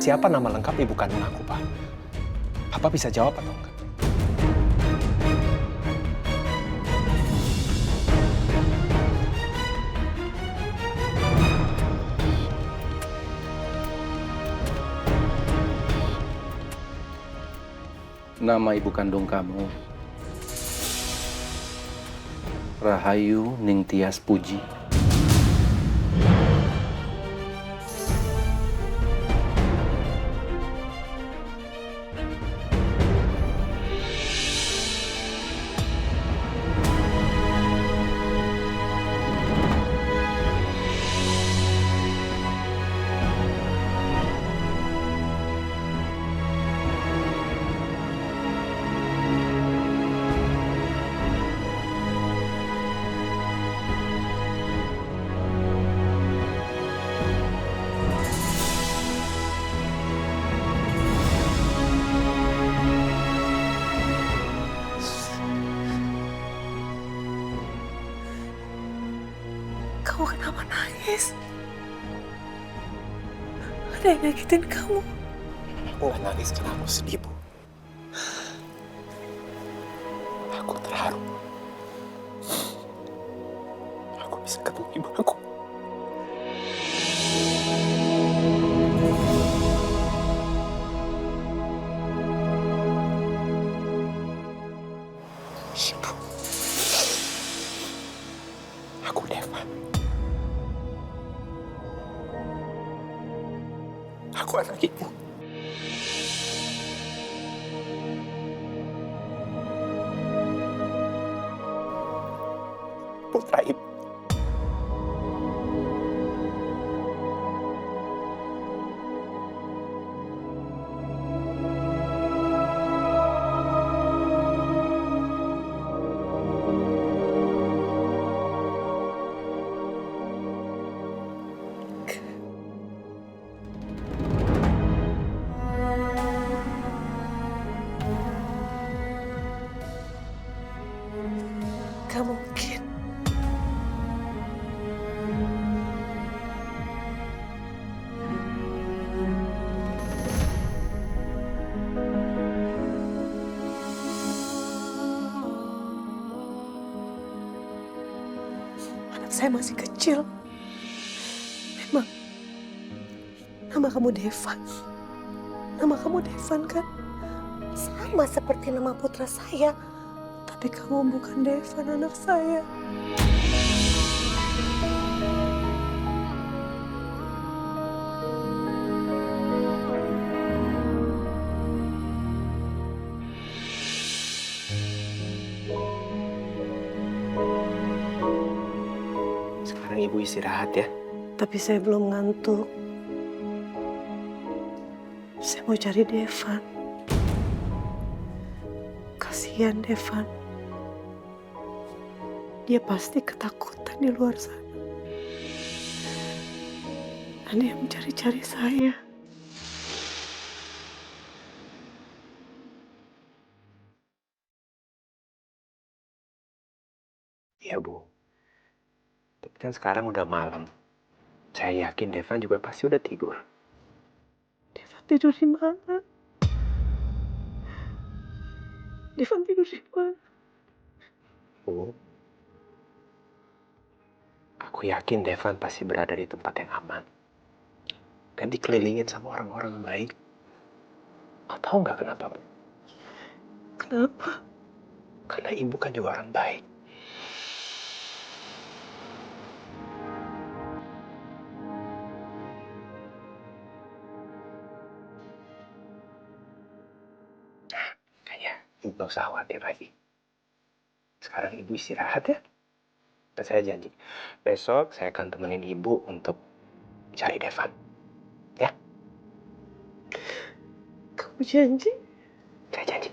Siapa nama lengkap ibu kandung aku, Pak? Papa bisa jawab atau enggak? Nama ibu kandung kamu Rahayu Ningtyas Puji. Kamu kenapa nangis? Ada yang nyakitin kamu? Aku nggak nangis karena aku sedih, Bu. Aku terharu. Aku bisa ketemu ibu aku. Ibu. Aku Devan. Aku anak ibu. Putra ibu. Gak mungkin. Anak saya masih kecil. Memang nama kamu Devan. Nama kamu Devan kan? Sama seperti nama putra saya. Tapi kamu bukan Devan, anak saya. Sekarang ibu istirahat ya. Tapi saya belum ngantuk. Saya mau cari Devan. Kasihan Devan. Dia pasti ketakutan di luar sana. Dan dia mencari-cari saya. Iya, Bu. Tapi kan sekarang udah malam. Saya yakin Devan juga pasti udah tidur. Devan tidur di mana? Devan tidur di mana? Bu, aku yakin Devan pasti berada di tempat yang aman. Dan dikelilingin sama orang-orang baik. Tahu nggak kenapa, Bu? Kenapa? Karena ibu kan juga orang baik. Kayaknya ibu gak usah khawatir lagi. Sekarang ibu istirahat ya. Dan saya janji, besok saya akan temenin ibu untuk cari Devan. Ya? Kamu janji? Saya janji.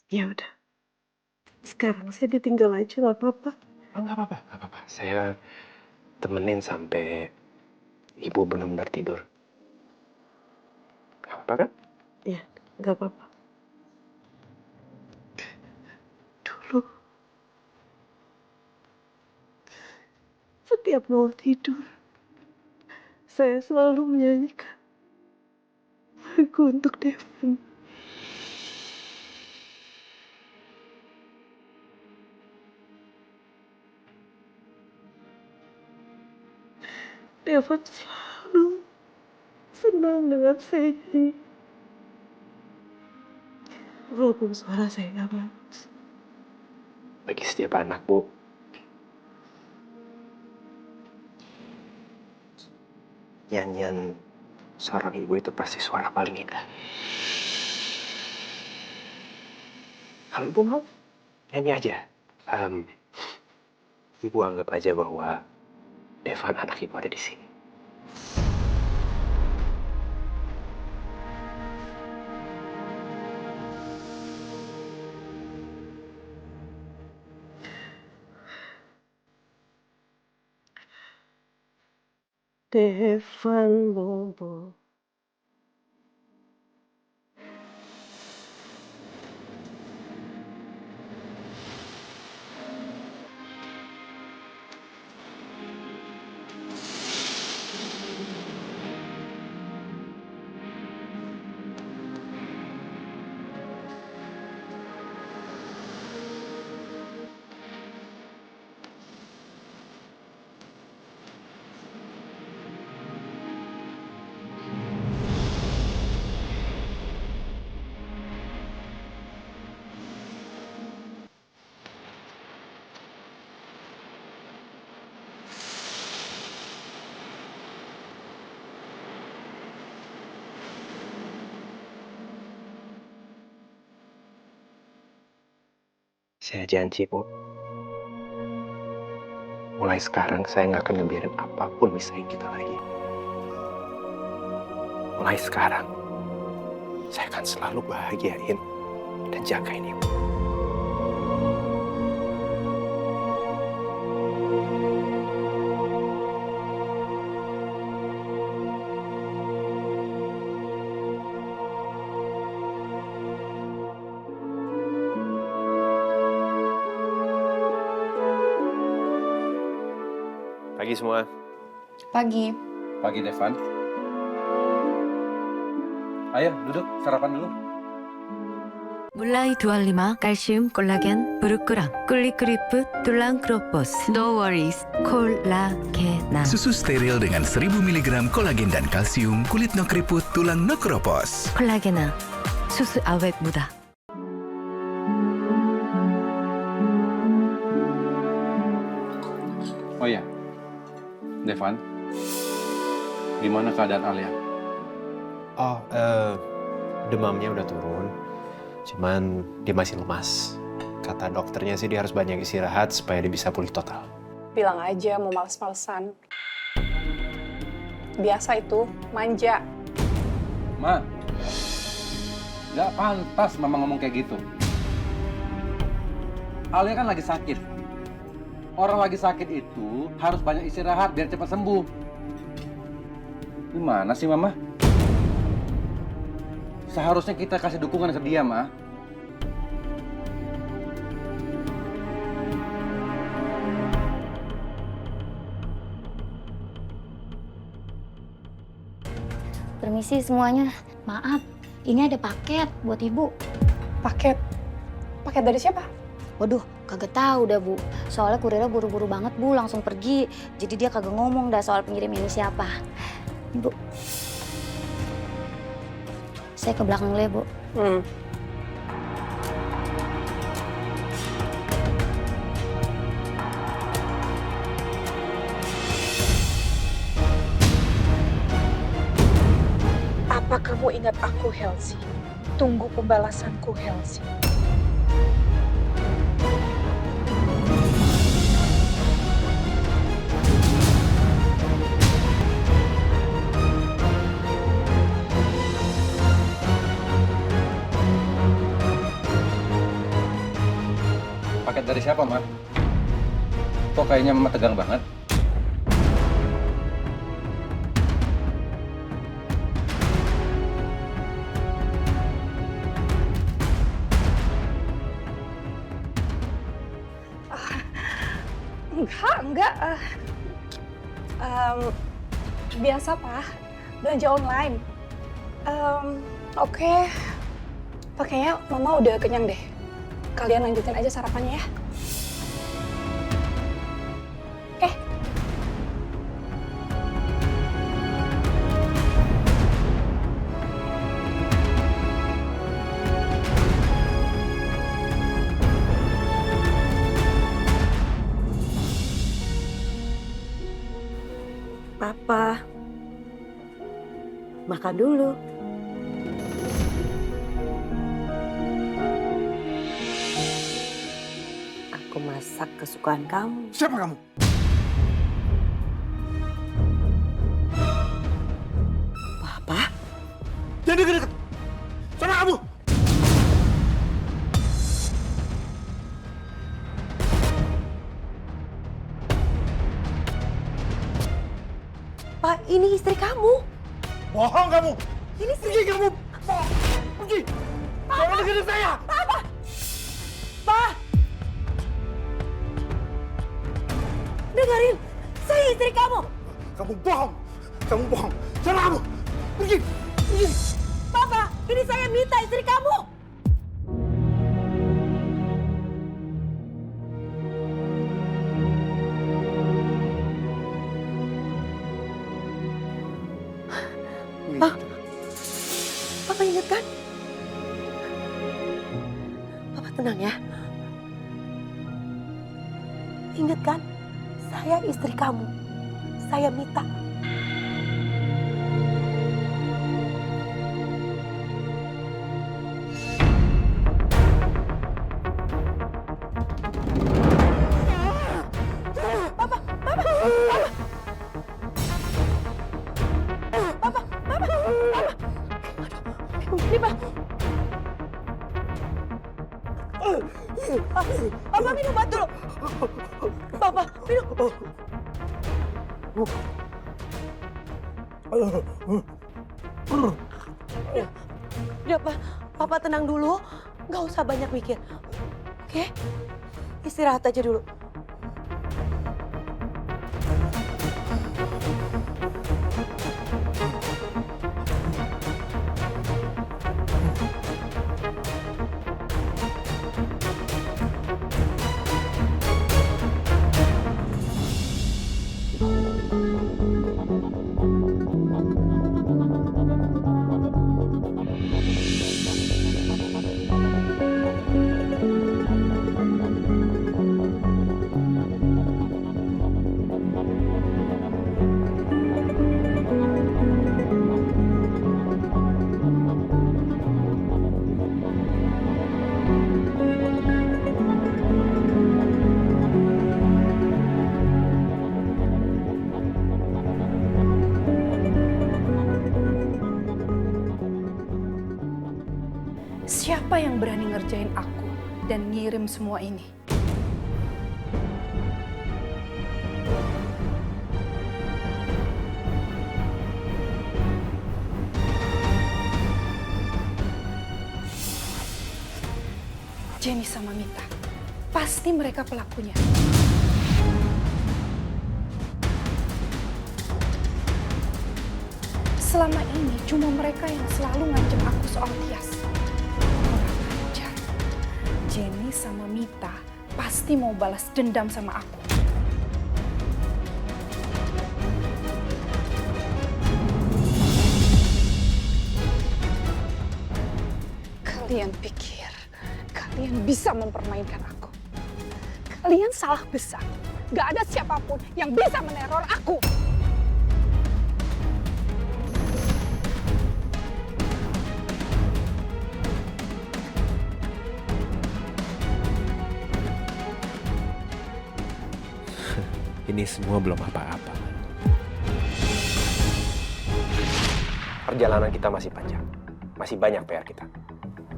Ya udah. Sekarang saya ditinggal aja, gak apa-apa. Oh, nggak apa-apa, nggak apa-apa. Saya temenin sampai ibu benar-benar tidur. Nggak apa-apa kan? Ya, gak apa-apa. Setiap mau tidur, saya selalu menyanyikan lagu untuk Devon. Devon selalu senang dengan saya nyanyi. Walaupun suara saya nggak bagus. Bagi setiap anak, Bu, nyanyian seorang ibu itu pasti suara paling indah. Kalau ibu mau, nyanyi aja. Ibu anggap aja bahwa Devan anak ibu ada di sini. Devon Bobo. Saya janji, Bu. Mulai sekarang saya nggak akan ngebiarin apapun misahin kita lagi. Mulai sekarang, saya akan selalu bahagiain dan jagain Ibu. Pagi semua. Pagi. Pagi, Devan. Ayo, duduk. Sarapan dulu. 몰라이 두알리마 칼슘 콜라겐 브루크랑 꿀리크리프 툴랑 크로포스 No worries 콜라게나 Susu steril dengan 1000 mg kolagen dan kalsium, kulit no keriput, tulang no keropos. 콜라게나 수수 아웨 무다 Oh iya, Devan. Gimana keadaan Alia? Oh, demamnya udah turun. Cuman dia masih lemas. Kata dokternya sih dia harus banyak istirahat supaya dia bisa pulih total. Bilang aja mau males-malesan. Biasa itu, manja. Ma, nggak pantas Mama ngomong kayak gitu. Alia kan lagi sakit. Orang lagi sakit itu harus banyak istirahat biar cepat sembuh. Gimana sih, Mama? Seharusnya kita kasih dukungan ke dia, Ma. Permisi semuanya. Maaf, ini ada paket buat ibu. Paket? Paket dari siapa? Waduh, kagak tahu dah Bu. Soalnya kurirnya buru-buru banget Bu, langsung pergi. Jadi dia kagak ngomong dah soal pengirim ini siapa. Ibu. Saya ke belakang dulu ya Bu. Apa kamu ingat aku, Helsi? Tunggu pembalasanku, Helsi. Paket dari siapa, Ma? Kok kayaknya Mama tegang banget? Enggak. Biasa, Pak. Belanja online. Oke. Kayaknya Mama udah kenyang deh. Kalian lanjutin aja sarapannya ya. Oke. Papa, makan dulu. Aku masak kesukaan kamu. Siapa kamu? Papa? Jangan deket-deket. Sana kamu. Pak, ini istri kamu. Bohong kamu. Ini Pergi kamu. Pergi. Jangan deketin saya. Pak! Dengerin, saya istri kamu. Kamu bohong. Kamu bohong. Sana kamu. Pergi. Pergi. Papa, ini saya minta istri kamu. Pak, Papa ingat kan? Papa tenang ya. Ingat kan? Saya istri kamu. Saya Mita. Ini Pak. Papa minum obat dulu. Papa minum. Udah Pak, Papa tenang dulu. Nggak usah banyak mikir. Oke? Istirahat aja dulu. Siapa yang berani ngerjain aku dan ngirim semua ini? Jenny sama Mita. Pasti mereka pelakunya. Selama ini cuma mereka yang selalu ngancem aku soal Tias. Jenny sama Mita pasti mau balas dendam sama aku. Kalian pikir kalian bisa mempermainkan aku? Kalian salah besar. Gak ada siapapun yang bisa meneror aku. Ini semua belum apa-apa. Perjalanan kita masih panjang. Masih banyak PR kita.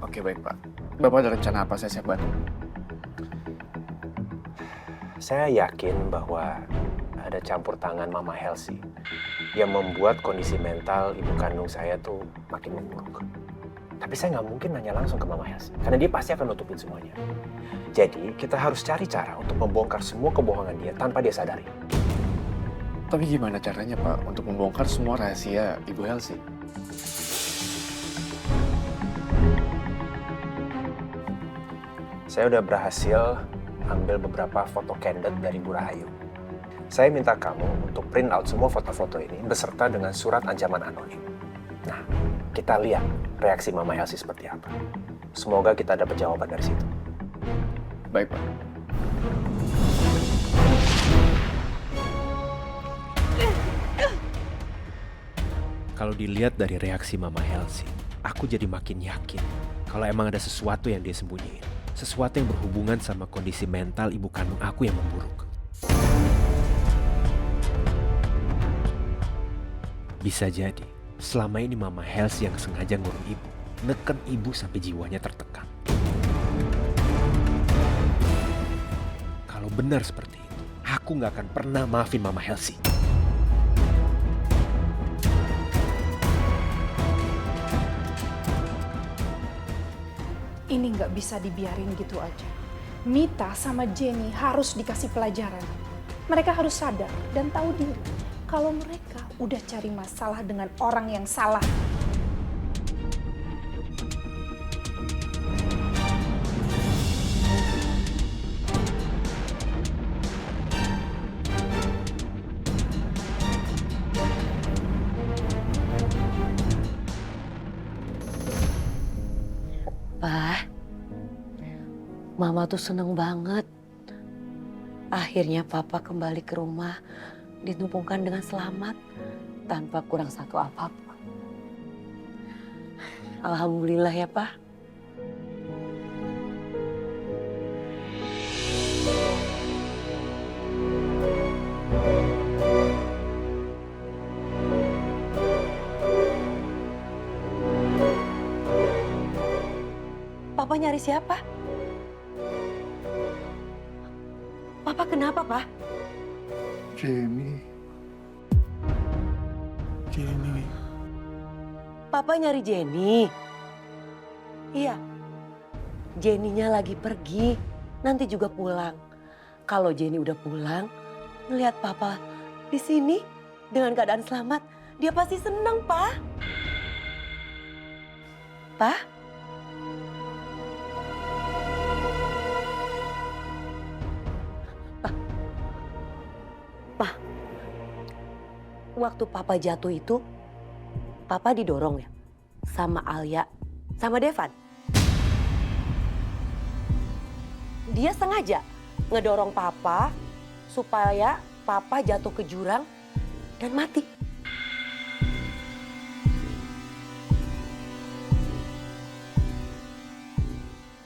Oke, baik, Pak. Bapak ada rencana apa? Saya siap bantu. Saya yakin bahwa ada campur tangan Mama Helsi yang membuat kondisi mental ibu kandung saya tuh makin memburuk. Tapi saya nggak mungkin nanya langsung ke Mama Helsi, karena dia pasti akan nutupin semuanya. Jadi kita harus cari cara untuk membongkar semua kebohongan dia tanpa dia sadari. Tapi gimana caranya Pak untuk membongkar semua rahasia Ibu Helsi? Saya udah berhasil ambil beberapa foto candid dari Bu Rahayu. Saya minta kamu untuk print out semua foto-foto ini beserta dengan surat ancaman anonim. Nah, kita lihat reaksi Mama Helsi seperti apa. Semoga kita dapat jawaban dari situ. Baik Pak. Kalau dilihat dari reaksi Mama Helsi, aku jadi makin yakin kalau emang ada sesuatu yang dia sembunyiin. Sesuatu yang berhubungan sama kondisi mental ibu kandung aku yang memburuk. Bisa jadi, selama ini Mama Helsi yang sengaja ngurung ibu, neken ibu sampai jiwanya tertekan. Kalau benar seperti itu, aku gak akan pernah maafin Mama Helsi. Ini nggak bisa dibiarin gitu aja. Mita sama Jenny harus dikasih pelajaran. Mereka harus sadar dan tahu diri kalau mereka udah cari masalah dengan orang yang salah. Pak, Mama tuh seneng banget. Akhirnya Papa kembali ke rumah, ditemukan dengan selamat, tanpa kurang satu apapun. Alhamdulillah ya, Pak. Papa nyari siapa? Papa kenapa, Pak? Jenny. Papa nyari Jenny. Iya. Jenny-nya lagi pergi, nanti juga pulang. Kalau Jenny udah pulang, melihat Papa di sini dengan keadaan selamat, dia pasti senang, Pak. Pak? Waktu Papa jatuh itu, Papa didorong ya sama Alia, sama Devan. Dia sengaja ngedorong Papa supaya Papa jatuh ke jurang dan mati.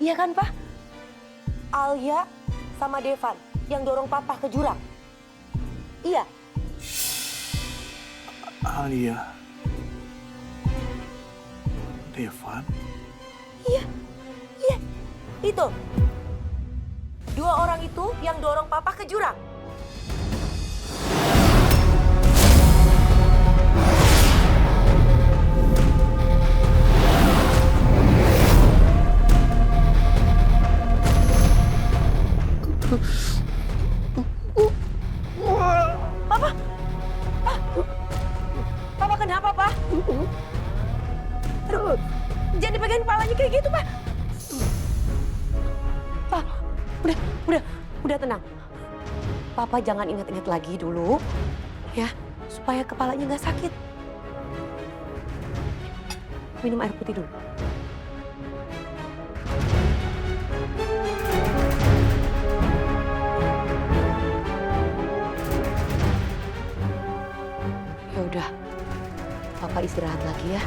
Iya kan, Pak? Alia sama Devan yang dorong Papa ke jurang. Iya. Alia. Devan. Iya. Itu. Dua orang itu yang dorong Papa ke jurang. Papa kenapa, Pak? Aduh, jangan dipegangin kepalanya kayak gitu, Pak. Pak, udah tenang. Papa jangan ingat-ingat lagi dulu, ya, supaya kepalanya nggak sakit. Minum air putih dulu. Ya udah, Papa istirahat lagi ya.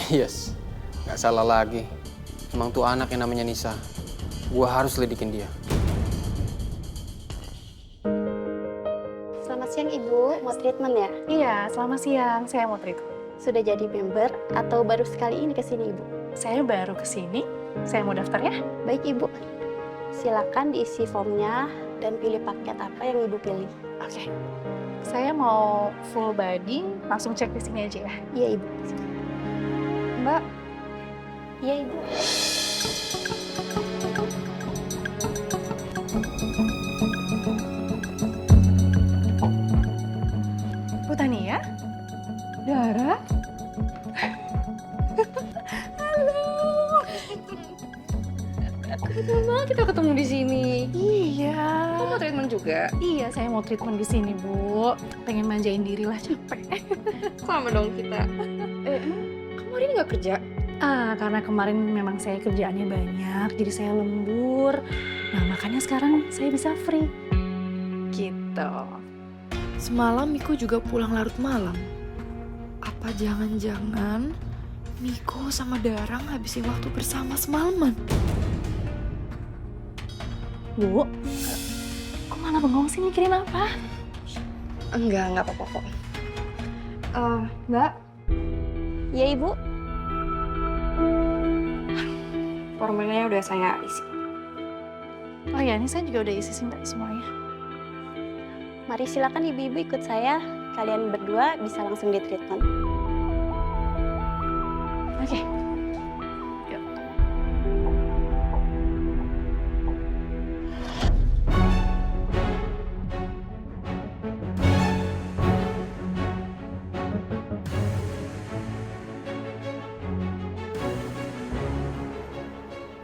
Yes, gak salah lagi. Emang tuh anak yang namanya Nisa. Gua harus lidikin dia. treatment ya? Iya, selamat siang. Saya mau treatment. Sudah jadi member atau baru sekali ini kesini Ibu? Saya baru kesini. Saya mau daftar ya. Baik Ibu. Silakan diisi formnya dan pilih paket apa yang Ibu pilih. Oke. Saya mau full body, langsung cek di sini aja ya. Iya Ibu. Mbak, Iya Ibu. Bu Tania? Dara? Kenapa kita ketemu di sini? Iya. Kamu mau treatment juga? Iya, saya mau treatment di sini, Bu. Pengen manjain diri lah, capek. Sama dong kita. Emang kamu hari ini nggak kerja? Karena kemarin memang saya kerjaannya banyak, jadi saya lembur. Nah, makanya sekarang saya bisa free. Gitu. Semalam Miko juga pulang larut malam. Apa jangan-jangan Miko sama Dara ngabisin waktu bersama semalaman? Bu, kok malah bengong sih mikirin apa? Enggak apa-apa kok. Mbak, Iya Ibu. Formulanya udah saya isi. oh ya, ini saya juga udah isi Mbak semuanya. Mari silakan Ibu-ibu ikut saya. Kalian berdua bisa langsung di treatment. Oke.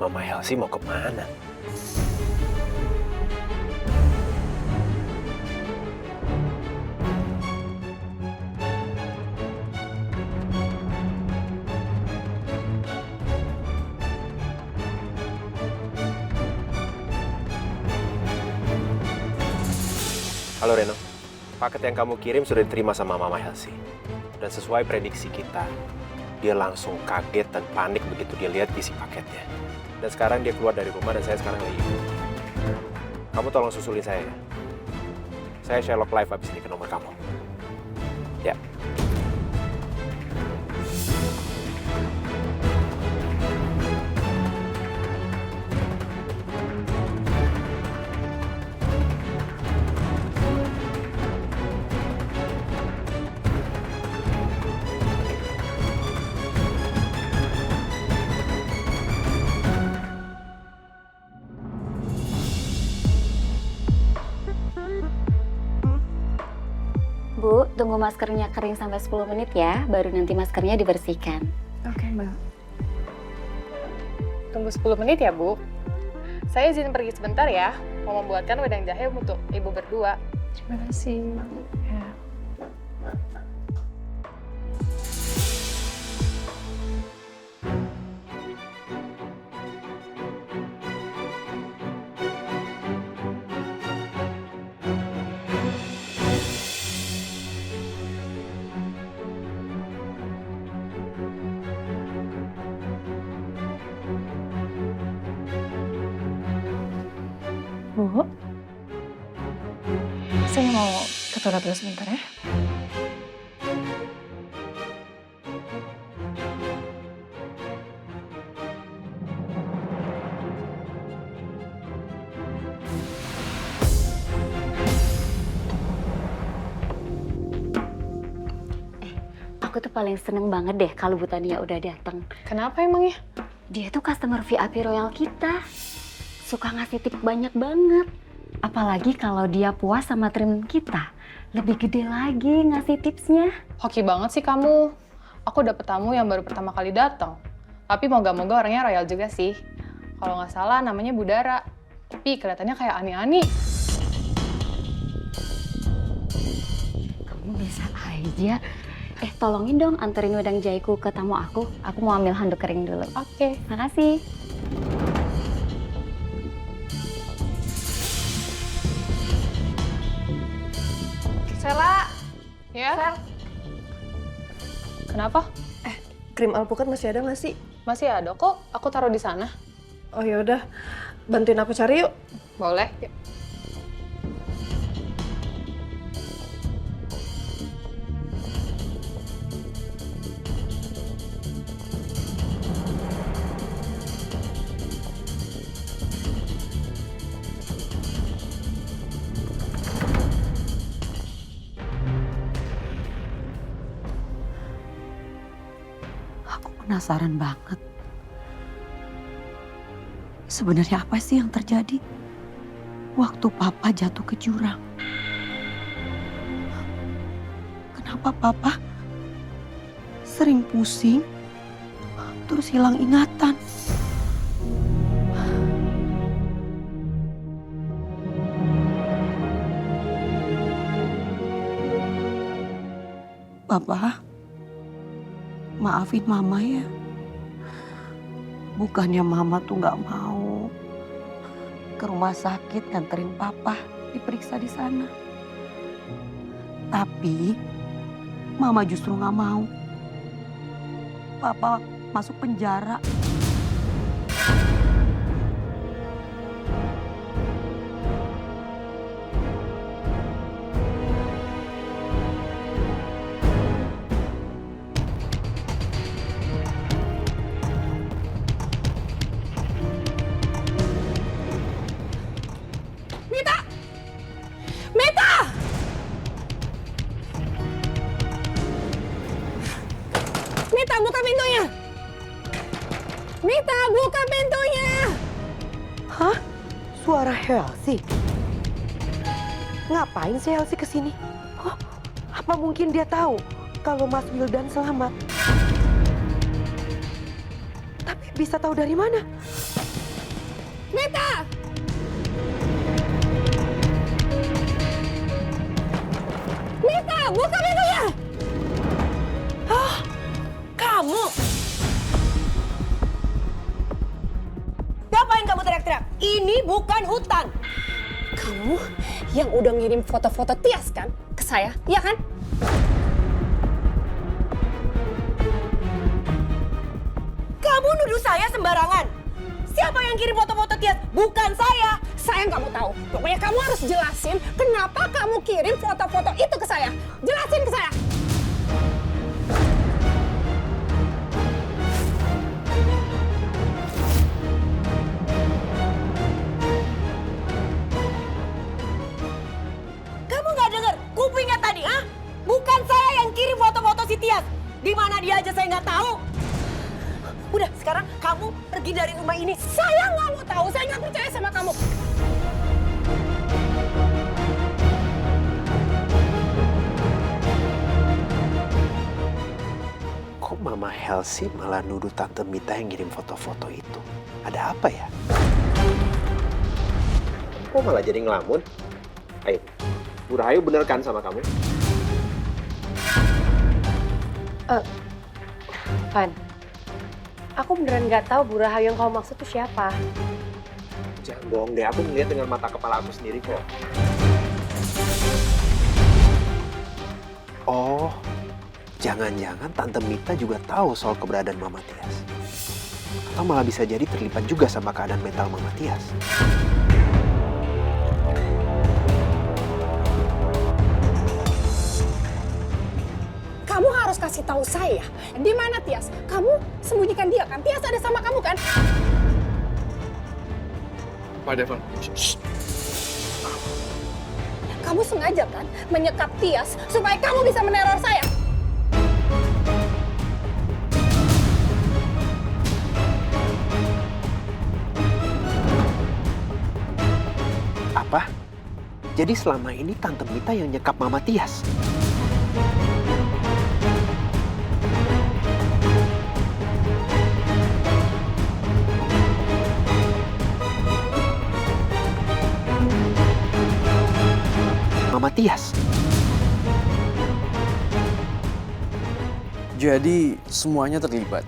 Mama Elsie mau kemana? Halo Reno, paket yang kamu kirim sudah diterima sama Mama Elsie. Dan sesuai prediksi kita, dia langsung kaget dan panik begitu dia lihat isi paketnya. Dan sekarang dia keluar dari rumah dan saya sekarang lagi ikut. Kamu tolong susulin saya ya. Saya Sherlock Live abis ini ke nomor kamu. Ya. Bu, tunggu maskernya kering sampai 10 menit ya, baru nanti maskernya dibersihkan. Oke, Mbak. Tunggu 10 menit ya, Bu. Saya izin pergi sebentar ya. Mau membuatkan wedang jahe untuk ibu berdua. Terima kasih. Ya. Bu, saya mau ke toilet dulu sebentar ya. Aku tuh paling seneng banget deh kalau Bu Tania udah datang. Kenapa emangnya? Dia tuh customer VIP royal kita. Suka ngasih tip banyak banget. Apalagi kalau dia puas sama trim kita. Lebih gede lagi ngasih tipsnya. Hoki banget sih kamu. Aku dapet tamu yang baru pertama kali datang. Tapi moga-moga orangnya royal juga sih. Kalau nggak salah namanya Bu Dara. Tapi kelihatannya kayak ani-ani. Kamu bisa aja. Tolongin dong anterin wedang jahiku ke tamu aku. Aku mau ambil handuk kering dulu. Oke. Makasih. Sela. Ya? Sel. Kenapa? Krim alpukat masih ada nggak sih? Masih ada kok. Aku taruh di sana. Oh ya udah, bantuin aku cari yuk. Boleh. Yuk. penasaran banget. Sebenarnya apa sih yang terjadi waktu Papa jatuh ke jurang? Kenapa Papa sering pusing, terus hilang ingatan? Papa, maafin Mama ya. Bukannya Mama tuh nggak mau ke rumah sakit nganterin Papa diperiksa di sana. Tapi Mama justru nggak mau Papa masuk penjara. Mita, buka pintunya! Mita, buka pintunya! Hah? Suara Helsi? Ngapain sih Helsi kesini? Oh, apa mungkin dia tahu kalau Mas Wildan selamat? Tapi bisa tahu dari mana? Mita! Mita, buka pintunya! Kamu? Ngapain kamu teriak-teriak? Ini bukan hutan. Kamu yang udah ngirim foto-foto Tias kan ke saya, iya kan? Kamu nuduh saya sembarangan. Siapa yang kirim foto-foto Tias? Bukan saya. Saya nggak mau tahu. Pokoknya kamu harus jelasin kenapa kamu kirim foto-foto itu ke saya. Jelasin ke saya. Kupingnya tadi, ah? Bukan saya yang kirim foto-foto si Tias. Di mana dia aja saya nggak tahu. Udah, sekarang kamu pergi dari rumah ini. Saya nggak mau tahu, saya nggak percaya sama kamu. Kok Mama Helsi malah nuduh Tante Mita yang ngirim foto-foto itu? Ada apa ya? Kok malah jadi ngelamun? Ayo. Bu Rahayu bener kan sama kamu? Van, aku beneran nggak tahu Bu Rahayu yang kamu maksud itu siapa. Jangan bohong deh, aku melihat dengan mata kepala aku sendiri kok. Oh, jangan-jangan Tante Mita juga tahu soal keberadaan Mama Tias. Atau malah bisa jadi terlibat juga sama keadaan mental Mama Tias. Kamu harus kasih tahu saya, di mana Tias? Kamu sembunyikan dia kan? Tias ada sama kamu kan? Pak Devon. Kamu sengaja kan menyekap Tias supaya kamu bisa meneror saya? Apa? Jadi selama ini Tante Mita yang nyekap Mama Tias? Mama Tias. Jadi semuanya terlibat.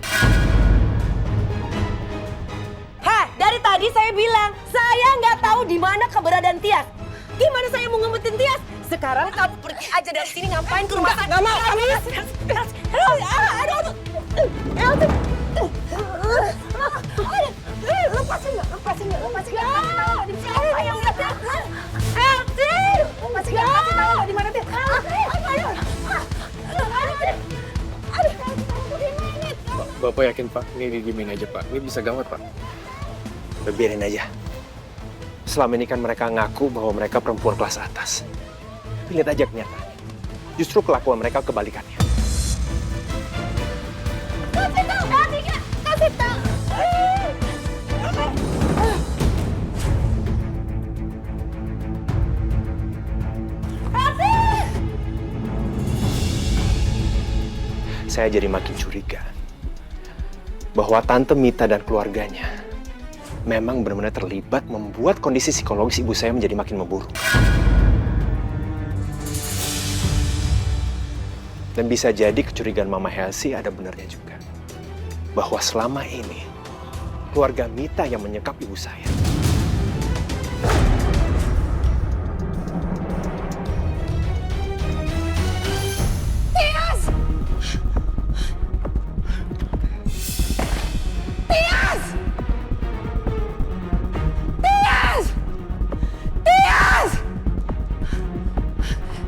Heh, dari tadi saya bilang, saya nggak tahu di mana keberadaan Tias. Gimana saya mau ngumpetin Tias? Sekarang kamu pergi aja dari sini, ngapain ke rumah sakit? Nggak mau, kamu. Lepasin nggak? Lepasin nggak? Lepasin nggak? Siapa yang nggak tahu? Lepasin nggak? Kasih tahu di mana Tias? Bapak yakin Pak, ini didiemin aja Pak. Ini bisa gawat Pak. Biarin aja. Selama ini kan mereka ngaku bahwa mereka perempuan kelas atas. Tapi lihat aja kenyataannya. Justru kelakuan mereka kebalikannya. Kasih tahu, saya jadi makin curiga bahwa Tante Mita dan keluarganya memang benar-benar terlibat membuat kondisi psikologis ibu saya menjadi makin memburuk. Dan bisa jadi kecurigaan Mama Helsi ada benarnya juga. Bahwa selama ini keluarga Mita yang menyekap ibu saya. Tias! Tias! Tias! Tias! Tias!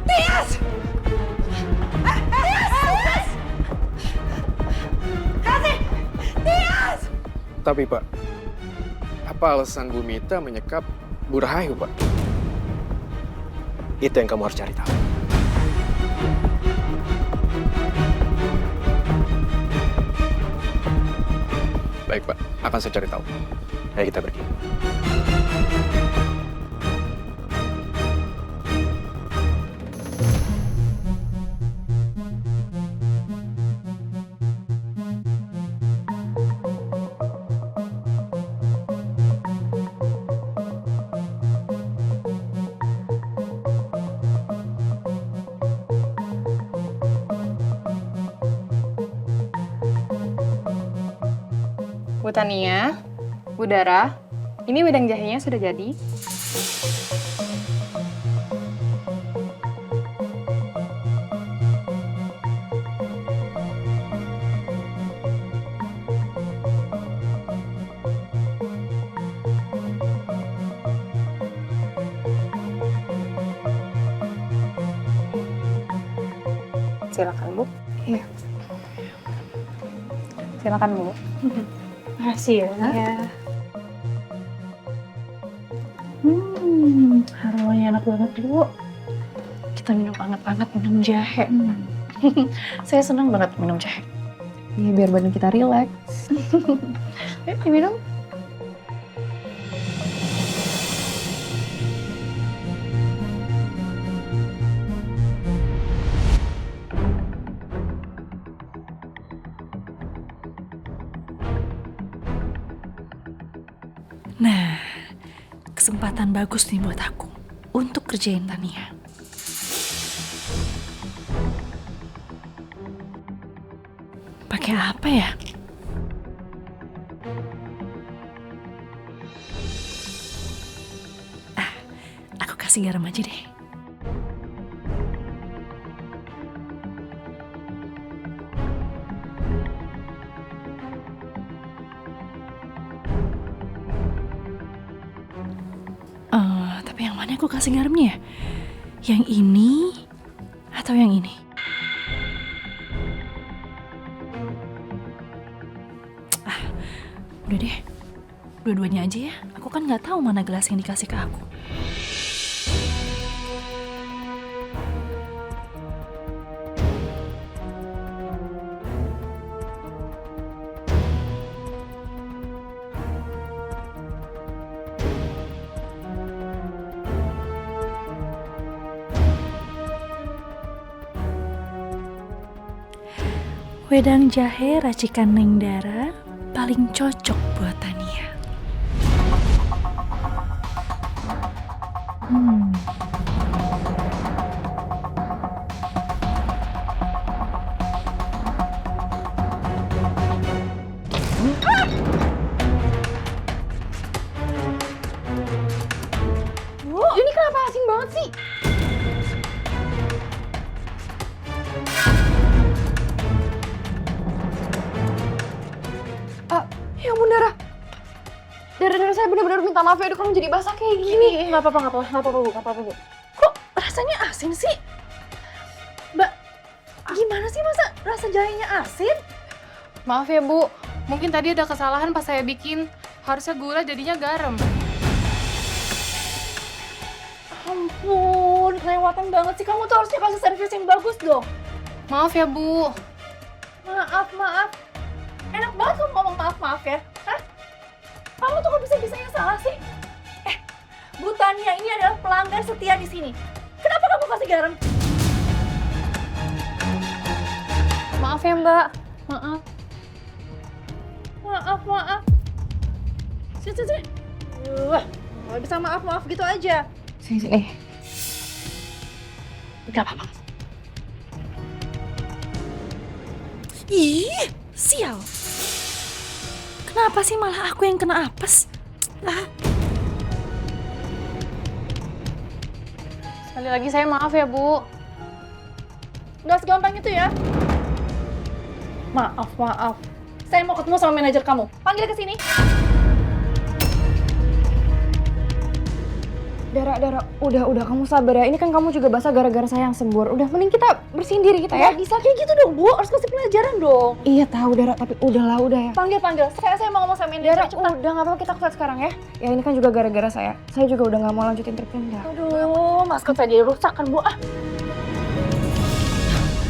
Tias! Tapi Pak, apa alasan Bu Mita menyekap Bu Rahayu, Pak? Itu yang kamu harus cari tahu. Baik Pak, akan saya cari tahu. Ayo kita pergi. Bu Tania, Bu Dara, ini wedang jahenya sudah jadi. Silakan Bu. Iya. Silakan Bu. Makasih ya. Aromanya enak banget, Bu. Kita minum hangat-hangat, minum jahe. Saya senang banget minum jahe. Iya, biar badan kita rileks. Yuk, diminum. Nah, kesempatan bagus nih buat aku untuk kerjain Tania. Pakai apa ya? Aku kasih garam aja deh. Tapi yang mana aku kasih garamnya ya? Yang ini atau yang ini? Udah deh, dua-duanya aja ya. Aku kan nggak tahu mana gelas yang dikasih ke aku. Wedang jahe racikan Neng Dara paling cocok buat Tania. Bu, ini kenapa asin banget sih? Ya ampun, Dara. Dara, saya benar-benar minta maaf ya, kamu jadi basah kayak gini. Nggak apa-apa, Bu. Kok rasanya asin sih? Mbak, gimana sih masa rasa jahenya asin? Maaf ya, Bu. Mungkin tadi ada kesalahan pas saya bikin. Harusnya gula jadinya garam. Ampun, kelewatan banget sih. Kamu tuh harusnya kasih servis yang bagus dong. Maaf ya, Bu. Maaf. Enak banget kamu ngomong maaf ya. Hah? Kamu tuh kok bisa-bisanya salah sih? Bu Tania ini adalah pelanggan setia di sini. Kenapa kamu kasih garam? Maaf ya Mbak, maaf. Maaf. Sini. Nggak bisa maaf gitu aja. Sini. Gak apa-apa. Ih, sial. Kenapa sih malah aku yang kena apes? Sekali lagi saya maaf ya Bu. Nggak segampang itu ya. Maaf. Saya mau ketemu sama manajer kamu. Panggil ke sini. Dara, udah kamu sabar ya. Ini kan kamu juga basah gara-gara saya yang sembur. Udah, mending kita bersihin diri kita ya. Nggak bisa kayak gitu dong Bu, harus kasih pelajaran dong. Iya tahu Dara, tapi udah ya. Panggil. Saya mau ngomong sama manajer. Dara, Cepat. udah nggak apa-apa, kita keluar sekarang ya. Ya ini kan juga gara-gara saya. Saya juga udah nggak mau lanjutin terpindah. Aduh, masker saya jadi rusak kan Bu.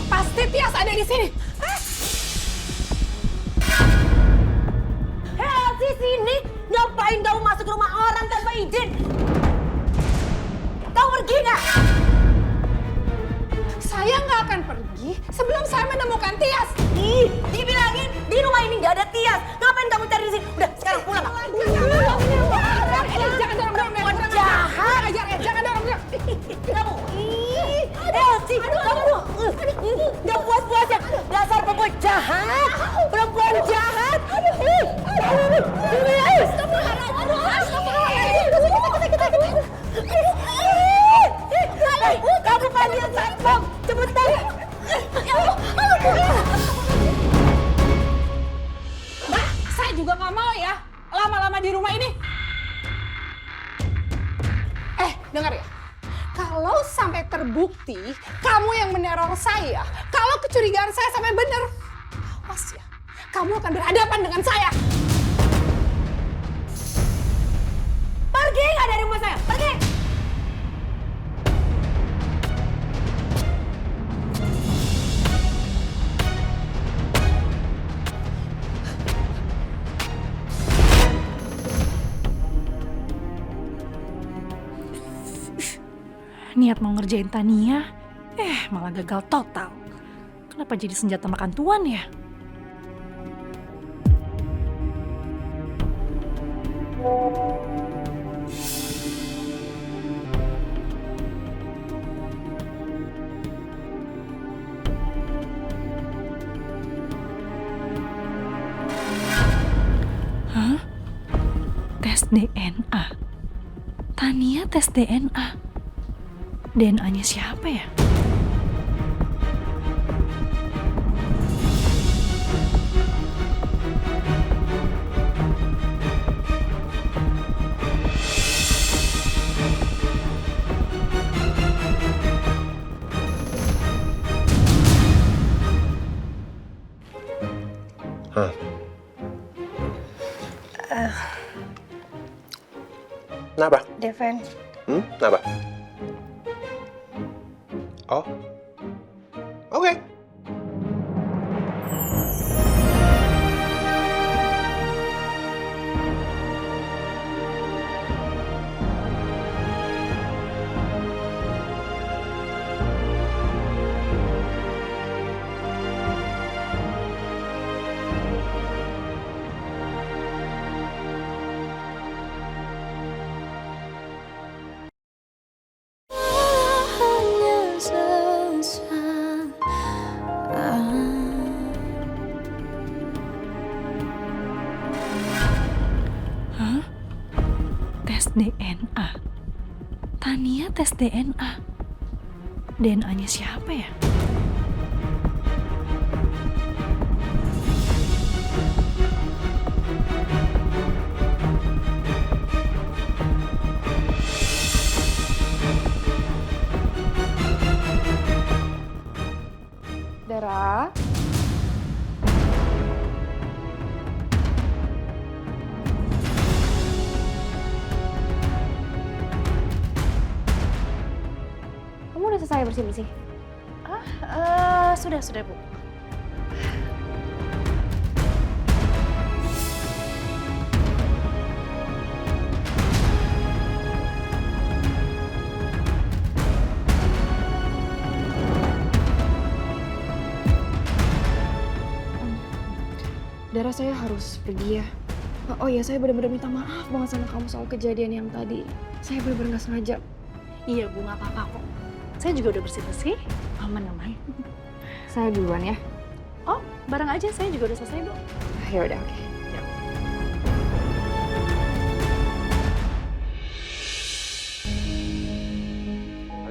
Pasti Tias ada di sini. Hei, sini! Ngapain kamu masuk rumah orang tanpa izin? Kamu pergi nggak? Saya nggak akan pergi sebelum saya menemukan Tias. Ih, dibilangin di rumah ini nggak ada Tias. Ngapain kamu cari di sini? Udah, sekarang pulang. Jangan dorong. Jahat. Jangan dorong. Kamu, Elsie, kamu nggak puas-puasnya. Dasar perempuan jahat, perempuan jahat. Kamu panggil satpam, cepetan. Mbak, saya juga nggak mau ya lama-lama di rumah ini. Dengar ya. Kalau sampai terbukti kamu yang meneror saya, kalau kecurigaan saya sampai benar, awas ya, kamu akan berhadapan dengan saya. Pergi nggak dari rumah saya? Pergi. Niat mau ngerjain Tania, malah gagal total. Kenapa jadi senjata makan tuan ya? Hah? Tes DNA. Tania tes DNA. DNA-nya siapa ya? Kenapa? Devin. Kenapa? Oh, oke. Tes DNA. Tania tes DNA. DNA-nya siapa ya? Dara. Kamu udah selesai bersih-bersih? Sudah Bu. Dara, saya harus pergi ya. Oh iya, saya benar-benar minta maaf banget sama kamu soal kejadian yang tadi. Saya benar-benar nggak sengaja. Iya Bu, nggak apa-apa kok. Saya juga udah bersih-bersih, aman-aman. Saya duluan ya. Oh, bareng aja, saya juga udah selesai Bu. Ya udah, oke.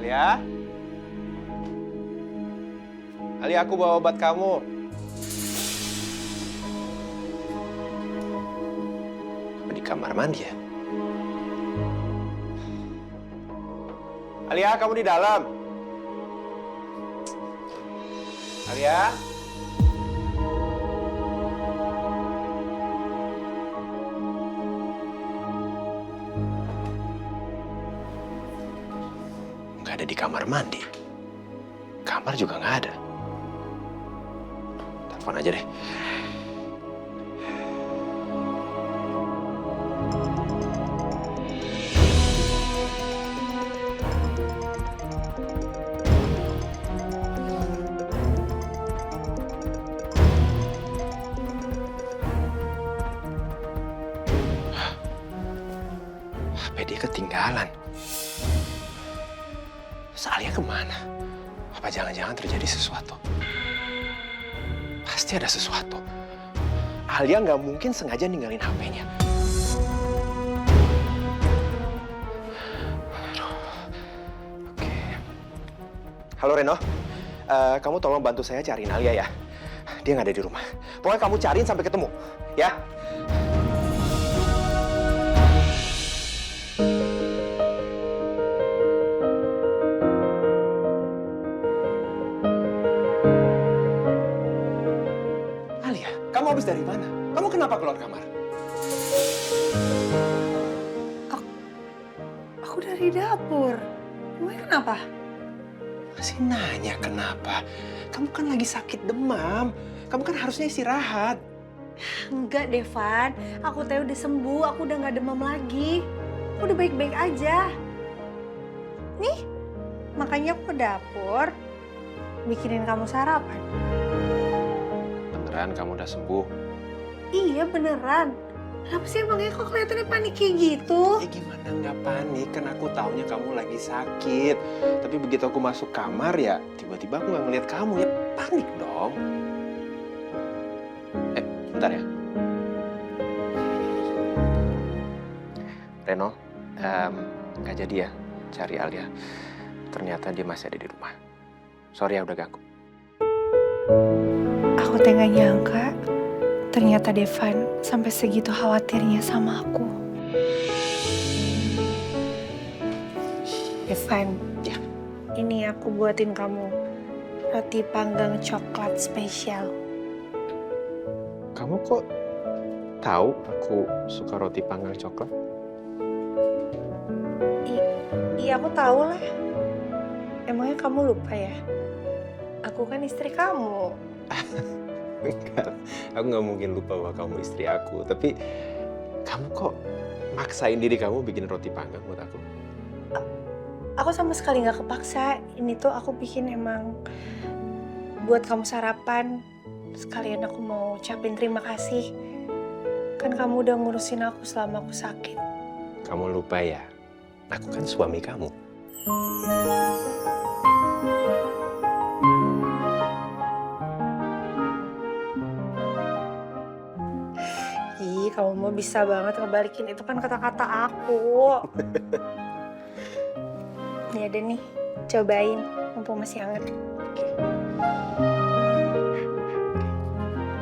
Alia? Alia, aku bawa obat kamu. Apa di kamar mandi ya? Alia, kamu di dalam? Alia? Nggak ada di kamar mandi. Kamar juga nggak ada. Telepon aja deh. HP dia ketinggalan. Terus Alia kemana? Apa jangan-jangan terjadi sesuatu? Pasti ada sesuatu. Alia nggak mungkin sengaja ninggalin HP-nya. Oke. Halo Reno, kamu tolong bantu saya cariin Alia ya. Dia nggak ada di rumah. Pokoknya kamu cariin sampai ketemu, ya. Kamu habis dari mana? Kamu kenapa keluar kamar? Aku dari dapur. Emangnya kenapa? Masih nanya kenapa? Kamu kan lagi sakit demam. Kamu kan harusnya istirahat. Enggak, Devan. Aku teh udah sembuh. Aku udah nggak demam lagi. Aku udah baik-baik aja. Nih, makanya aku ke dapur bikinin kamu sarapan. Beneran kamu udah sembuh? Iya beneran. Kenapa sih emangnya kok kelihatannya panik kayak gitu? Ya gimana nggak panik, kan aku taunya kamu lagi sakit. Tapi begitu aku masuk kamar ya, tiba-tiba aku nggak ngeliat kamu, ya panik dong. Bentar ya. Reno, nggak jadi ya cari Alia. Ternyata dia masih ada di rumah. Sorry ya udah ganggu. Aku teh nggak nyangka, ternyata Devan sampai segitu khawatirnya sama aku. Devan, ya. Ini aku buatin kamu roti panggang coklat spesial. Kamu kok tahu aku suka roti panggang coklat? Iya aku tahu lah. Emangnya kamu lupa ya? Aku kan istri kamu. Enggak, aku nggak mungkin lupa bahwa kamu istri aku. Tapi kamu kok maksain diri kamu bikin roti panggang buat aku? Aku sama sekali nggak kepaksa. Ini tuh aku bikin emang buat kamu sarapan. Sekalian aku mau ucapin terima kasih. Kan kamu udah ngurusin aku selama aku sakit. Kamu lupa ya? Aku kan suami kamu. Ih, kamu mau bisa banget ngebalikin itu kan kata-kata aku. Ya deh nih, cobain mumpung masih hangat.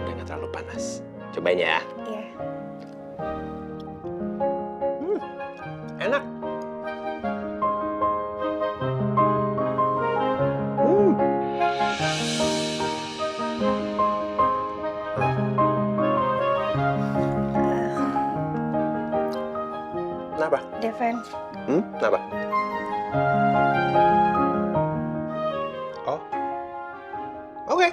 Udah nggak terlalu panas. Cobain ya. Iya. Enak. Kenapa? Devan. Kenapa? Oh. Oke.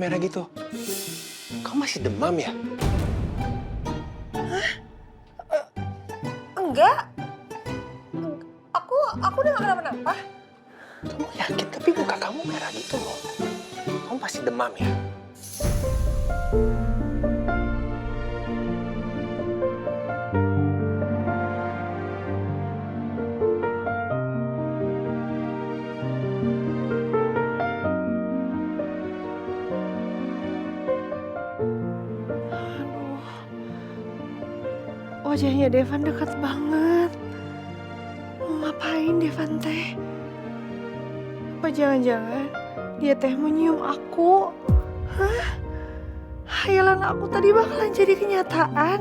merah gitu? Kamu masih demam ya? Enggak. Aku udah gak kenapa-napa. Kamu yakin? Tapi muka kamu merah gitu loh. Kamu pasti demam ya? Wajahnya Devan dekat banget. Mau ngapain Devan teh? Apa jangan-jangan dia teh mau nyium aku? Hah? Hayalan aku tadi bakalan jadi kenyataan.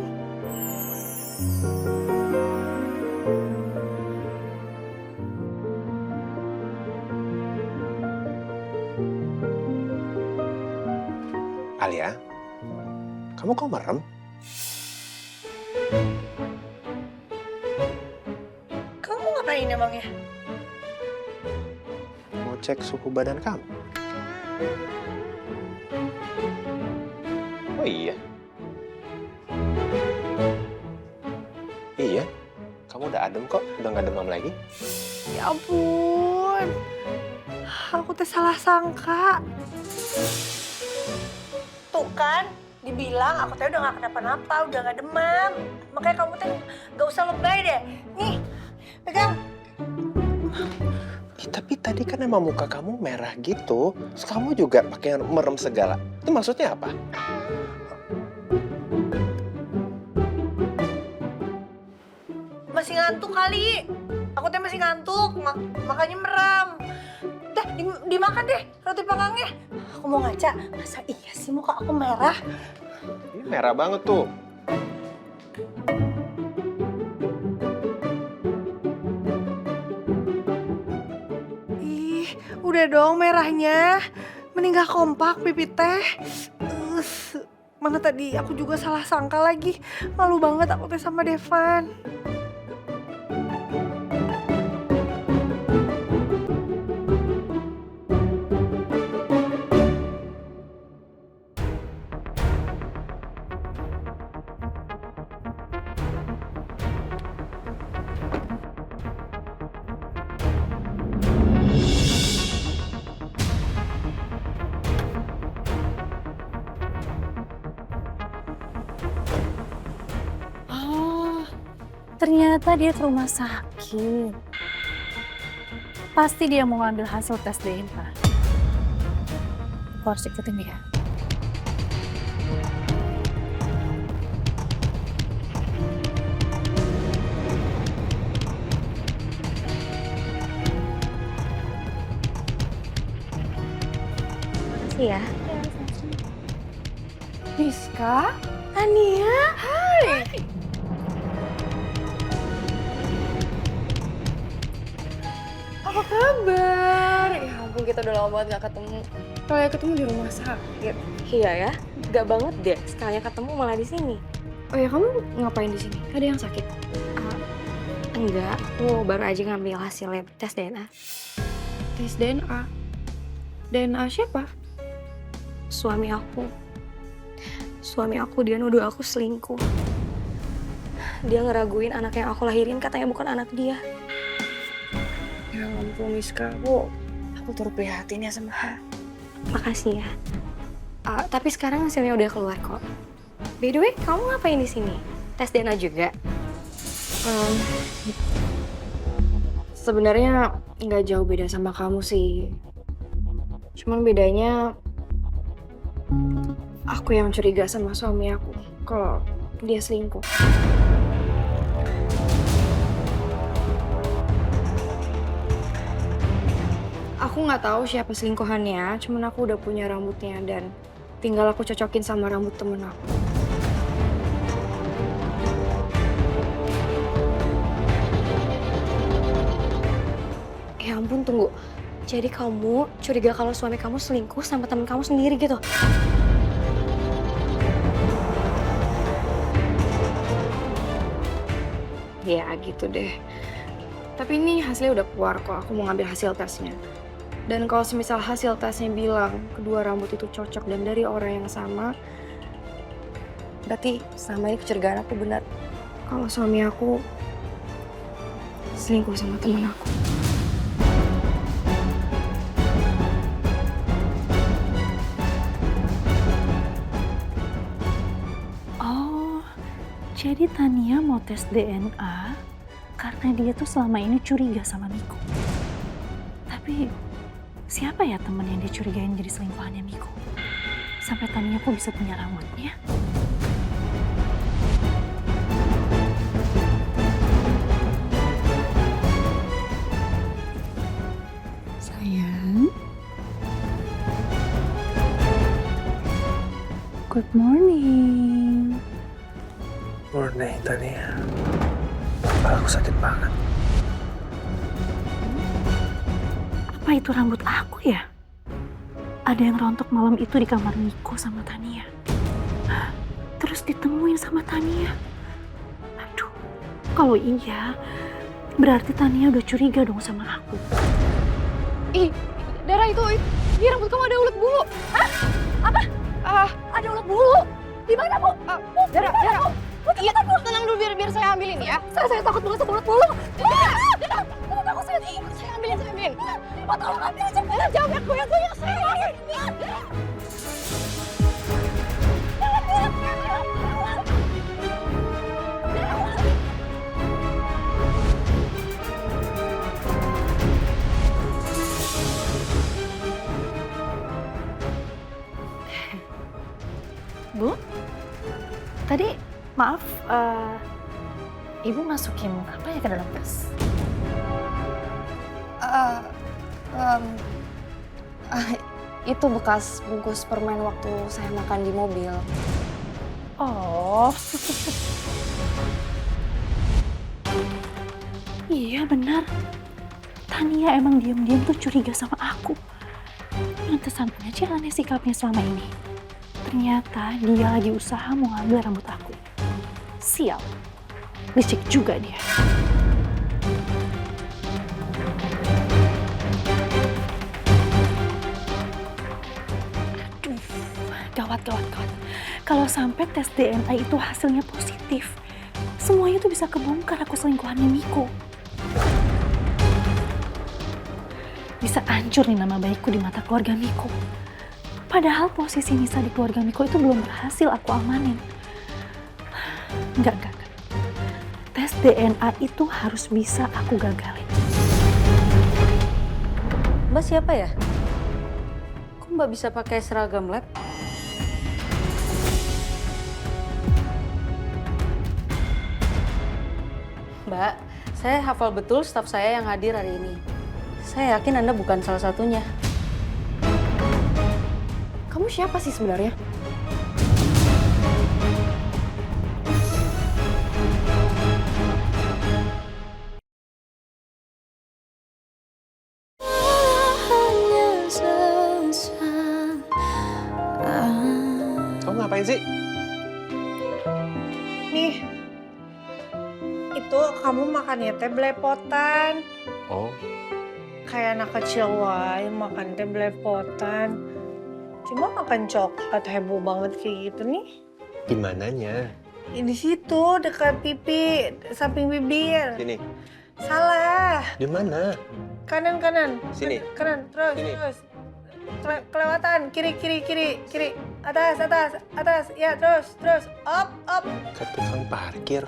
Alia, kamu kok merem? Kamu ngapain emangnya? Mau cek suhu badan kamu? Oh iya? Iya, kamu udah adem kok, udah gak demam lagi. Ya ampun, aku teh salah sangka. Tuh kan, dibilang aku teh udah gak kenapa-napa, udah gak demam. Makanya kamu teh gak usah lebay deh. Nih, pegang. Tapi tadi kan emang muka kamu merah gitu, terus kamu juga pakai merem segala. Itu maksudnya apa? Masih ngantuk kali. Aku teh masih ngantuk, makanya merem. Dah, dimakan deh roti panggangnya. Aku mau ngaca, masa iya sih muka aku merah? Ini merah banget tuh. Ih, udah dong merahnya. Mending gak kompak pipi teh. Mana tadi aku juga salah sangka lagi. Malu banget aku teh sama Devan. Ternyata dia ke rumah sakit. Pasti dia mau ngambil hasil tes DNA. Aku harus ikutin dia. Makasih ya. Rizka? Ania? Hai. Apa kabar? Ya ampun, kita udah lama banget gak ketemu. Kalau ketemu di rumah sakit. Iya ya, gak banget deh. Sekalinya ketemu malah di sini. Oh ya, kamu ngapain di sini? Ada yang sakit? Enggak, aku baru aja ngambil hasil lab tes DNA. Tes DNA? DNA siapa? Suami aku. Suami aku, dia nuduh aku selingkuh. Dia ngeraguin anak yang aku lahirin, katanya bukan anak dia. Ya ampun, Miska, aku turut prihatin ya sama dia. Makasih ya. Tapi sekarang hasilnya udah keluar kok. By the way, kamu ngapain di sini? Tes DNA juga? Sebenarnya nggak jauh beda sama kamu sih. Cuman bedanya aku yang curiga sama suami aku kalau dia selingkuh. Aku nggak tahu siapa selingkuhannya, cuman aku udah punya rambutnya dan tinggal aku cocokin sama rambut temen aku. Ya ampun, tunggu. Jadi kamu curiga kalau suami kamu selingkuh sama temen kamu sendiri gitu? Ya gitu deh. Tapi ini hasilnya udah keluar kok, aku mau ngambil hasil tesnya. Dan kalau semisal hasil tesnya bilang kedua rambut itu cocok dan dari orang yang sama, berarti selama ini kecurigaan aku benar. Kalau suami aku selingkuh sama temen aku. Oh, jadi Tania mau tes DNA karena dia tuh selama ini curiga sama Miko. Tapi siapa ya temen yang dia curigain jadi selingkuhannya Miko? Sampai Tania kok bisa punya rambutnya? Sayang. Good morning. Morning, Tania. Aku sakit banget. Apa itu rambut aku ya? Ada yang rontok malam itu di kamar Miko sama Tania. Terus ditemuin sama Tania. Aduh, kalau iya, berarti Tania udah curiga dong sama aku. Ih, Dara itu, di rambut kamu ada ulet bulu. Hah? Apa? Ada ulet bulu? Di mana, Bu? Dara. Iya, tenang dulu biar saya ambilin ya. Saya takut banget sama ulet bulu. Dara, aku saya ambilin. Mau tolong ambil aja. Jangan goyang-goyang saya. Bu, tadi maaf, Ibu masukin apa ya ke dalam tas? Itu bekas bungkus permen waktu saya makan di mobil. Oh. Iya benar. Tania emang diam-diam tuh curiga sama aku. Pantesan aja aneh sikapnya selama ini. Ternyata dia lagi usaha mau ngambil rambut aku. Sial. Licik juga dia. Aduh, gawat. Kalau sampai tes DNA itu hasilnya positif, semuanya tuh bisa kebongkar aku selingkuhannya Miko. Bisa hancur nih nama baikku di mata keluarga Miko. Padahal posisi Nisa di keluarga Miko itu belum berhasil aku amanin. Enggak. Tes DNA itu harus bisa aku gagalin. Mbak siapa ya? Kok Mbak bisa pakai seragam lab? Mbak, saya hafal betul staf saya yang hadir hari ini. Saya yakin Anda bukan salah satunya. Kamu siapa sih sebenarnya? Kamu ngapain sih? Nih, itu kamu makannya teh belepotan. Oh. Kayak anak kecil wae makan teh belepotan. Cuma makan coklat heboh banget kayak gitu nih. Di mananya? Di situ dekat pipi, samping bibir. Sini. Salah. Di mana? Kanan. Sini. Kanan, terus. Sini. Kelewatan, kiri. Atas. Ya, terus. Up. Ke tukang parkir.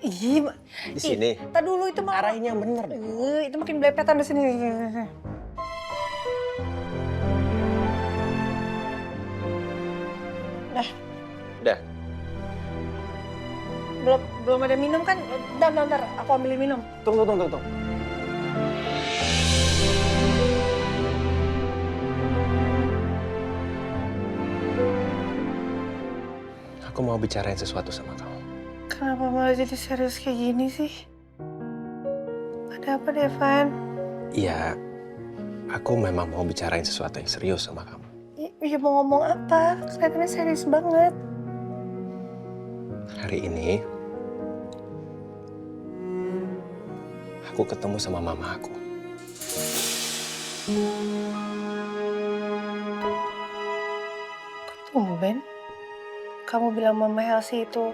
Ih, Di sini. Tadi dulu itu mah. Arahnya bener. Itu makin belepetan di sini. Udah. Belum ada minum kan? Bentar, aku ambilin minum. Tunggu. Aku mau bicarain sesuatu sama kamu. Kenapa malah jadi serius kayak gini sih? Ada apa, Devan? Iya, aku memang mau bicarain sesuatu yang serius sama kamu. Iya, mau ngomong apa? Kelihatannya serius banget. Hari ini, aku ketemu sama mama aku. tumben kamu bilang Mama Helsi itu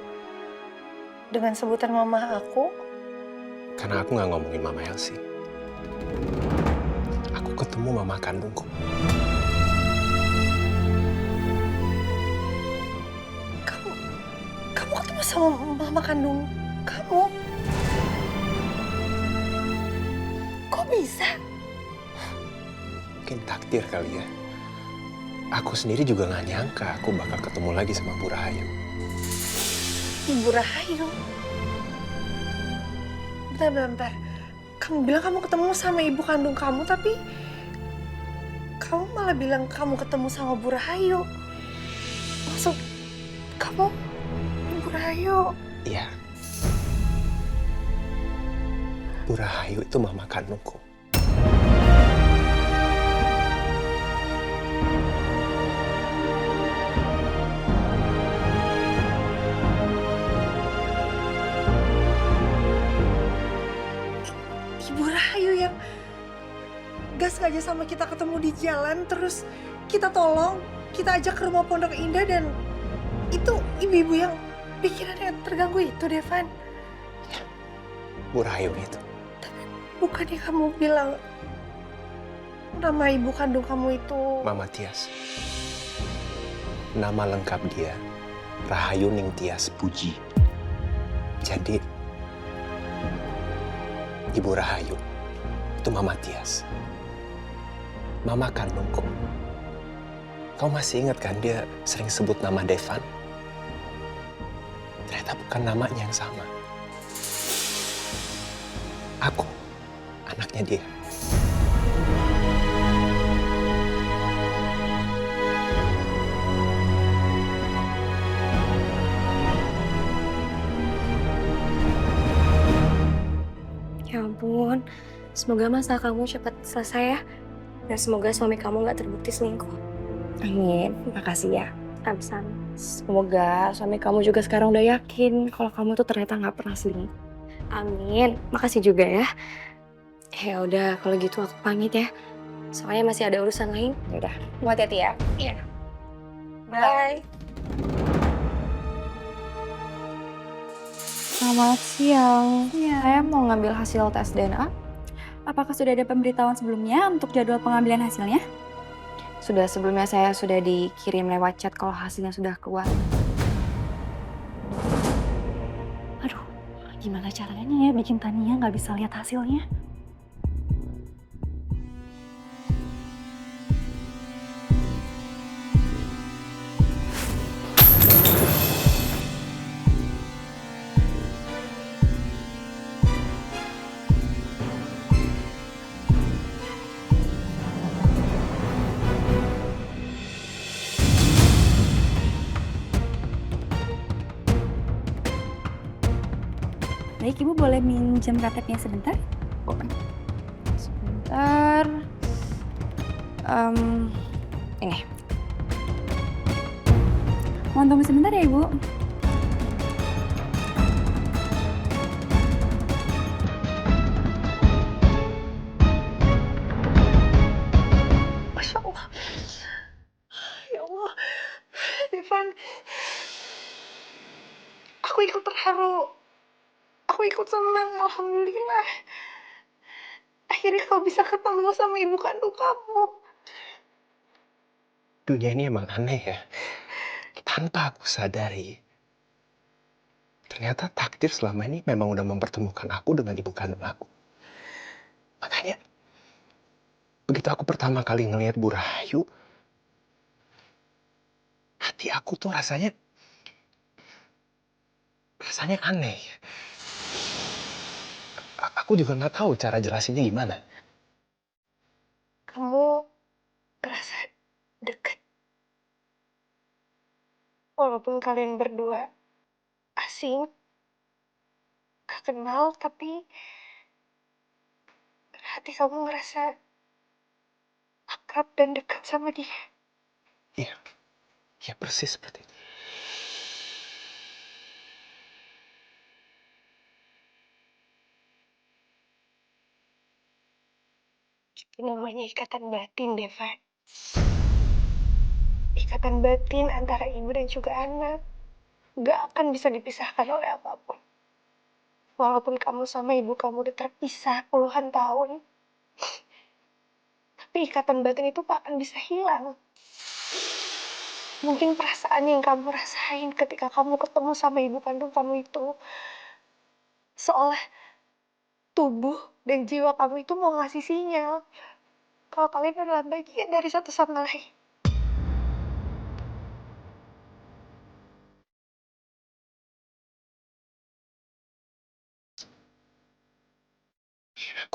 dengan sebutan Mama aku? Karena aku nggak ngomongin Mama Elsie. Aku ketemu mama kandungku. Kamu ketemu sama Mama kandung kamu? Kok bisa? Mungkin takdir kali ya. Aku sendiri juga nggak nyangka aku bakal ketemu lagi sama Bu Rahayu. Ibu Rahayu? Bentar. Kamu bilang kamu ketemu sama ibu kandung kamu, tapi kamu malah bilang kamu ketemu sama Bu Rahayu. Maksud kamu Bu Rahayu? Iya. Bu Rahayu itu mama kandungku. Ibu Rahayu yang gak sengaja sama kita ketemu di jalan, terus kita tolong, kita ajak ke rumah Pondok Indah, dan itu ibu-ibu yang pikirannya terganggu itu, Devan. Bu Rahayu itu. Bukannya kamu bilang nama ibu kandung kamu itu... Mama Tias. Nama lengkap dia Rahayu Ning Tias Puji. Jadi Ibu Rahayu itu Mama Tias, mama kandungku. Kau masih ingat kan dia sering sebut nama Devan? Ternyata bukan namanya yang sama. Aku anaknya dia. Ya ampun, semoga masalah kamu cepat selesai ya. Dan semoga suami kamu nggak terbukti selingkuh. Amin, makasih ya. Sam-sam. Semoga suami kamu juga sekarang udah yakin kalau kamu tuh ternyata nggak pernah selingkuh. Amin, makasih juga ya. Ya udah, kalau gitu aku pamit ya. Soalnya masih ada urusan lain. Ya udah, hati-hati ya. Iya. Bye. Selamat siang. Saya mau ngambil hasil tes DNA. Apakah sudah ada pemberitahuan sebelumnya untuk jadwal pengambilan hasilnya? Sudah, sebelumnya saya sudah dikirim lewat chat kalau hasilnya sudah keluar. Aduh, gimana caranya ya bikin Tania nggak bisa lihat hasilnya? Baik, Ibu boleh minjem KTP-nya sebentar? Boleh. Sebentar. Ini. Mohon tunggu sebentar ya, Ibu. Masya Allah. Ya Allah. Devan. Aku ikut terharu. Aku ikut senang, alhamdulillah. Akhirnya kau bisa ketemu sama ibu kandung kamu. Dunia ini emang aneh ya. Tanpa aku sadari, ternyata takdir selama ini memang udah mempertemukan aku dengan ibu kandung aku. Makanya, begitu aku pertama kali ngelihat Bu Rahayu, hati aku tuh rasanya aneh. Aku juga nggak tahu cara jelasinnya gimana. Kamu merasa dekat. Walaupun kalian berdua asing, gak kenal, tapi hati kamu ngerasa akrab dan dekat sama dia. Iya, ya persis seperti itu. Itu namanya ikatan batin, Devan. Ikatan batin antara ibu dan juga anak gak akan bisa dipisahkan oleh apapun. Walaupun kamu sama ibu kamu udah terpisah puluhan tahun, tapi ikatan batin itu tak akan bisa hilang. Mungkin perasaan yang kamu rasain ketika kamu ketemu sama ibu kandung kamu itu seolah tubuh dan jiwa kamu itu mau ngasih sinyal kalau kalian adalah bagian dari satu sama lain.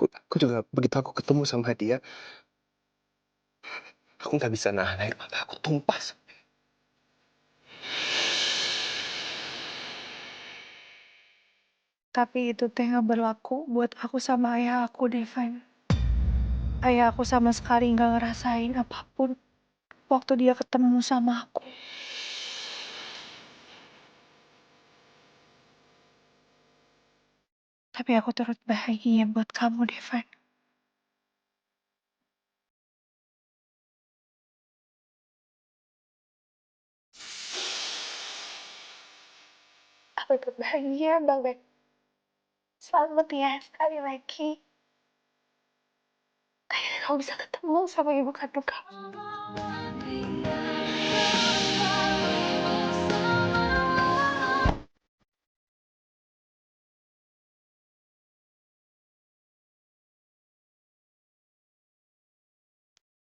Aku juga begitu aku ketemu sama dia, aku nggak bisa nahan air mata aku tumpah. Tapi itu teh nggak berlaku buat aku sama ayah aku, Devan. Ayah aku sama sekali nggak ngerasain apapun waktu dia ketemu sama aku. Tapi aku turut bahagia buat kamu, Devan. Aku turut bahagia banget. Selamat ya sekali lagi. Akhirnya kamu bisa ketemu sama ibu kandung kamu.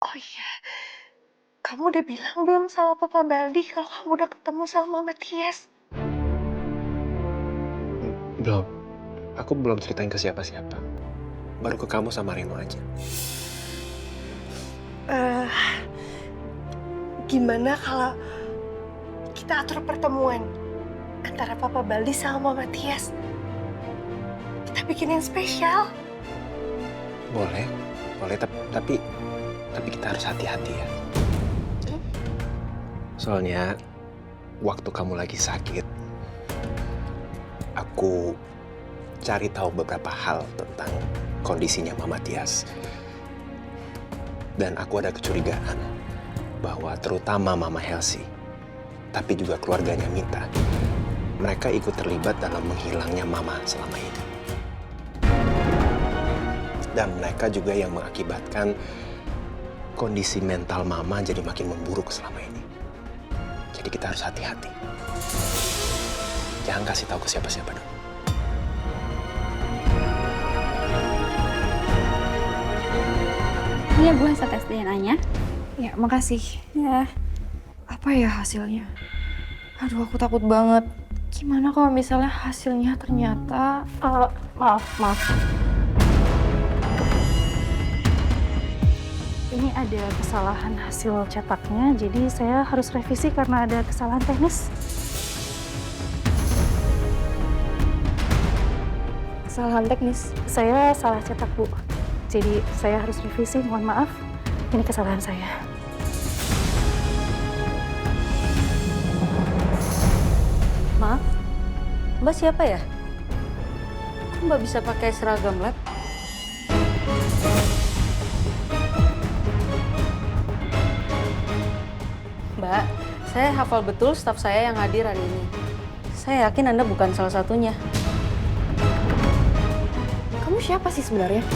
Oh iya, kamu udah bilang belum sama Papa Baldi kalau kamu udah ketemu sama Mama Tias? Belum. Aku belum ceritain ke siapa-siapa. Baru ke kamu sama Reno aja. Gimana kalau kita atur pertemuan antara Papa Baldi sama Mama Tias? Kita bikin yang spesial. Boleh, tapi kita harus hati-hati ya. Soalnya waktu kamu lagi sakit, aku cari tahu beberapa hal tentang kondisinya Mama Tias. Dan aku ada kecurigaan bahwa terutama Mama Helsi, tapi juga keluarganya Mita, mereka ikut terlibat dalam menghilangnya Mama selama ini. Dan mereka juga yang mengakibatkan kondisi mental Mama jadi makin memburuk selama ini. Jadi kita harus hati-hati. Jangan kasih tahu ke siapa-siapa dong. Ini ya Bu hasil tes DNA-nya. Ya, makasih. Ya. Apa ya hasilnya? Aduh, aku takut banget. Gimana kalau misalnya hasilnya ternyata... Maaf. Ini ada kesalahan hasil cetaknya, jadi saya harus revisi karena ada kesalahan teknis. Kesalahan teknis? Saya salah cetak, Bu. Jadi saya harus revisi, mohon maaf. Ini kesalahan saya. Maaf, Mbak siapa ya? Kok Mbak bisa pakai seragam lab? Mbak, saya hafal betul staf saya yang hadir hari ini. Saya yakin Anda bukan salah satunya. Kamu siapa sih sebenarnya?